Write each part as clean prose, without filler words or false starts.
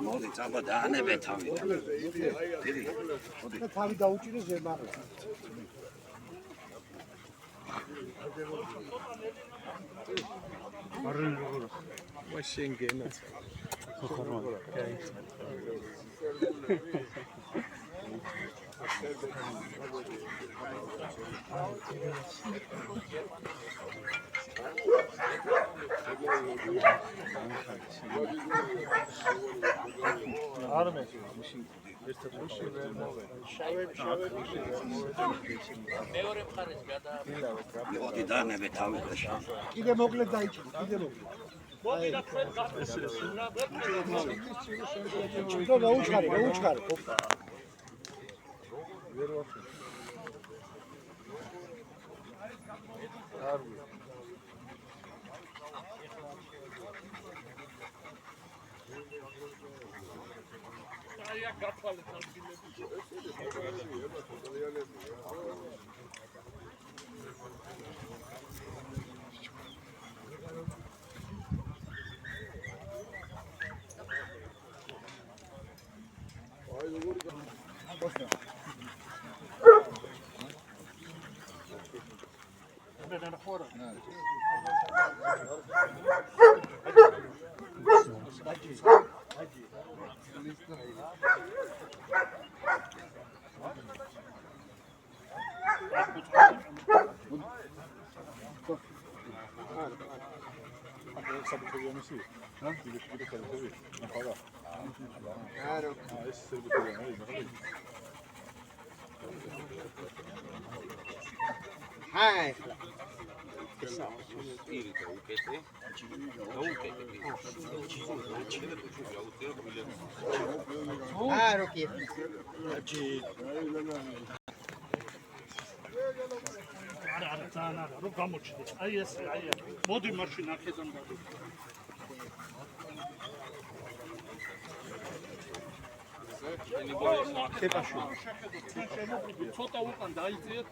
მოდი წაბა დაანებე თავი. და თავი დაუჭირე ზემაღლა. მაშინ გენა. მეორე მხარეს გადა. მოდი დაანებე თავი. კიდე მოკლედ დაიჭირე, კიდე მოკლედ. მოდი და თქვენ გასწრებთ. გაუჩქარე. აი აქ გათვალეთ ადგილები. Hai. რო გამოჩნდეს. აი ეს, მოდი მაშინ აქედან და ცოტა უკან დაიძიეთ.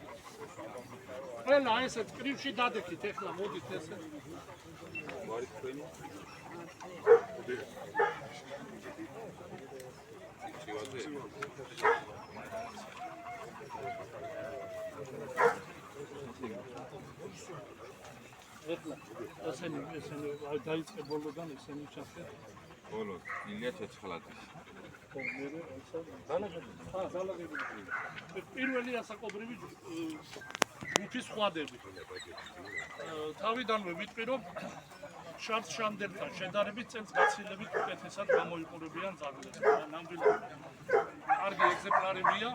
ყველა ესეთ კრივში დადექით ეხლა მოდით ესე. ეხლა ესენი დაიწყე ბოლოდან ესენი ჩახეთ. ბოლო ილია ჩეცხლაძის. პირველი ასაკობრივი ჯგუფის ხვადები. თავიდანვე ვიტყვი, რომ შანდერთან შედარებით წელს გაცილებით უკეთესად გამოიყურებიან ძაღლები. ნამდვილად კარგი ეგზემპლარებია.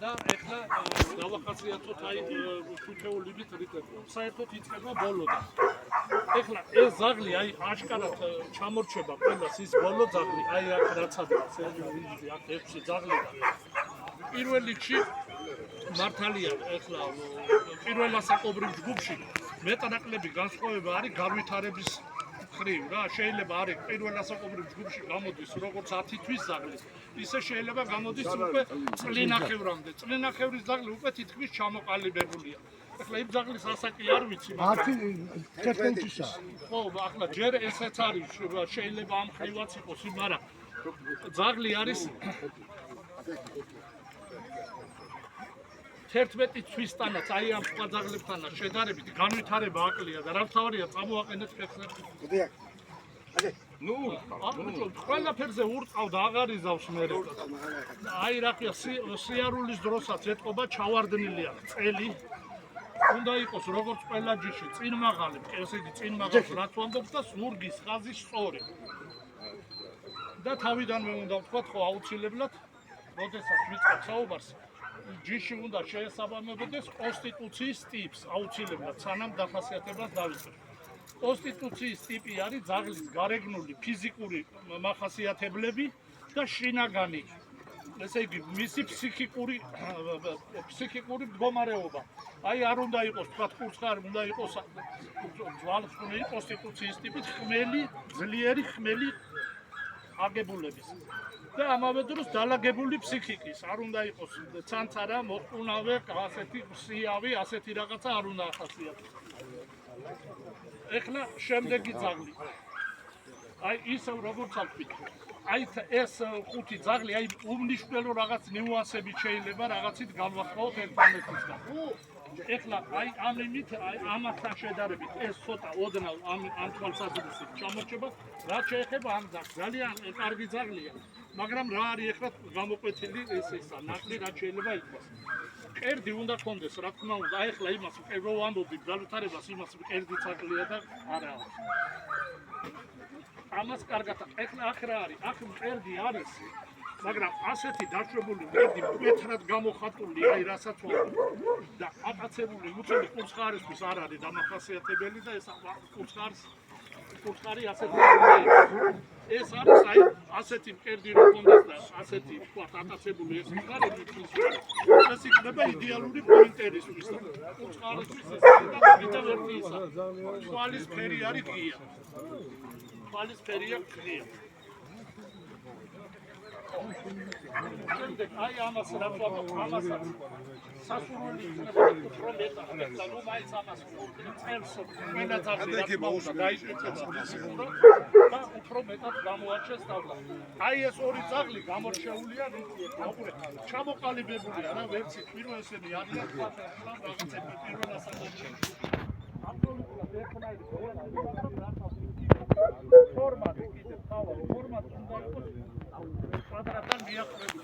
და ეხლა დავახასიათოთ აი თითოეულით რიტმი. საერთოდ იწყება ბოლოდან. ეხლა ეს ზაღლი აი აშკარად ჩამორჩება ყველას ის ბოლო ზაღლი აი აქ რაც არის აქ 6 ზაღლი. პირველ რიგში მართალია ეხლა პირველ ასაკობრივ ჯგუფში მეტანაკლები განსხვავება არის განვითარების ხრივ რა შეიძლება არის პირველ ასაკობრივ ჯგუფში გამოდის როგორც 10 თვის ზაღლი ისე შეიძლება გამოდის უკვე წლინახევრამდე. წლინახევრის ზაღლი უკვე თითქმის ჩამოყალიბებულია. ეხლა იმ ზაღლის ასაკი არ ვიცი, მაგრამ 10 წელიწადია. ხო, ახლა ჯერ ესეც არის, შეიძლება ამ ხრივაც იყოს, მაგრამ ზაღლი არის 11 თვისთანაც, აი ამ სხვა ზაღლებთანაც შედარებით განვითარება აკლია და რა მთავარია წამოაყენეთ ფეხსაცმელს. ნუ, ყველაფერზე ურწყავდა აღარ იზავს მერე. აი რაკია სიარულის დროსაც ეთყობა ჩავარდნილია წელი. უნდა იყოს როგორც ყველა ჯიში წინმაღალი, ესე იგი წინმაღალს რაც ვამბობს და ზურგის ხაზი სწორი. და თავიდანვე უნდა ვთქვათ, ხო აუცილებლად, როდესაც ვიწყებთ საუბარს, ჯიში უნდა შეესაბამებოდეს კონსტიტუციის ტიპს, აუცილებლად, სანამ დახასიათებას დავიწყებთ. კონსტიტუციის ტიპი არის ძაღლის გარეგნული ფიზიკური მახასიათებლები და შინაგანი. ესე იგი, მისი ფსიქიკური მდგომარეობა. აი არ უნდა იყოს, თქვათ, კურცხარი, უნდა იყოს ძვალხმელი კონსტიტუციის ტიპით ხმელი, ძლიერი ხმელი აგებულების. და ამავე დროს დალაგებული ფსიქიკის, არ უნდა იყოს ცანცარა, მოყუნავე, ასეთი სიავი, ასეთი რაღაცა არ უნდა ახასიათოს. ეხლა შემდეგი ძაღლი. აი ისევ როგორც ვთქვით, აი ეს ხუთი ძაღლი, აი უმნიშვნელო რაღაც ნიუანსებით შეიძლება რაღაცით განვახმაოთ ერთმანეთისგან. ეხლა აი ამით ამასთან შედარებით ეს ცოტა ოდნავ ამ თვალსაზრისით ჩამორჩება, რაც შეეხება ამ ძაღლს. ძალიან კარგი ძაღლია, მაგრამ რა არის ეხლა გამოკვეთილი ესა ნაკლი, რაც შეიძლება იყოს. მკერდი უნდა კონდეს, რა თქმა უნდა, აი ეხლა იმას რო ვამბობდით განვითარებას, იმას მკერდი ცაკლია და არა აქვს. ამას კარგად ეხლა აქ რა არის? აქ მკერდი არის, მაგრამ ასეთი დაშვებული მკერდი მკვეთრად გამოხატული, აი რასაც ვამბობ. და აკაცებული მუცელი კურცხარისთვის არ არის დამახასიათებელი და ეს კურცხარი ასეთი ეს არის აი ასეთი მკერდი რო კონდეს და ასეთი ვთქვათ აკაცებული ეს კურცხარები ეს იქნება იდეალური პოინტერისთვის და კურცხარისთვის ეს ვიდრე ერთი ისა თვალის ფერი არის ღია თვალის ფერია ღია შემდეგ აი ამას რა ვთქვათ ამასაც სასურველი იქნება უფრო მეტად და ნუ მაინც ამას წელს ყველა ძაღლი რა თქმა უნდა გაიწეცება და უფრო მეტად გამოაჩენს თავდა. აი ეს ორი ძაღლი გამორჩეულია ვიყურე ჩამოყალიბებულია რა ვერცი პირველ ესენი არიან რაღაცები პირველ ასაკში. აბსოლუტურად ერთნაირი ფორმატი კიდე თავი ფორმატი უნდა იყოს კვადრატთან მიახლოებული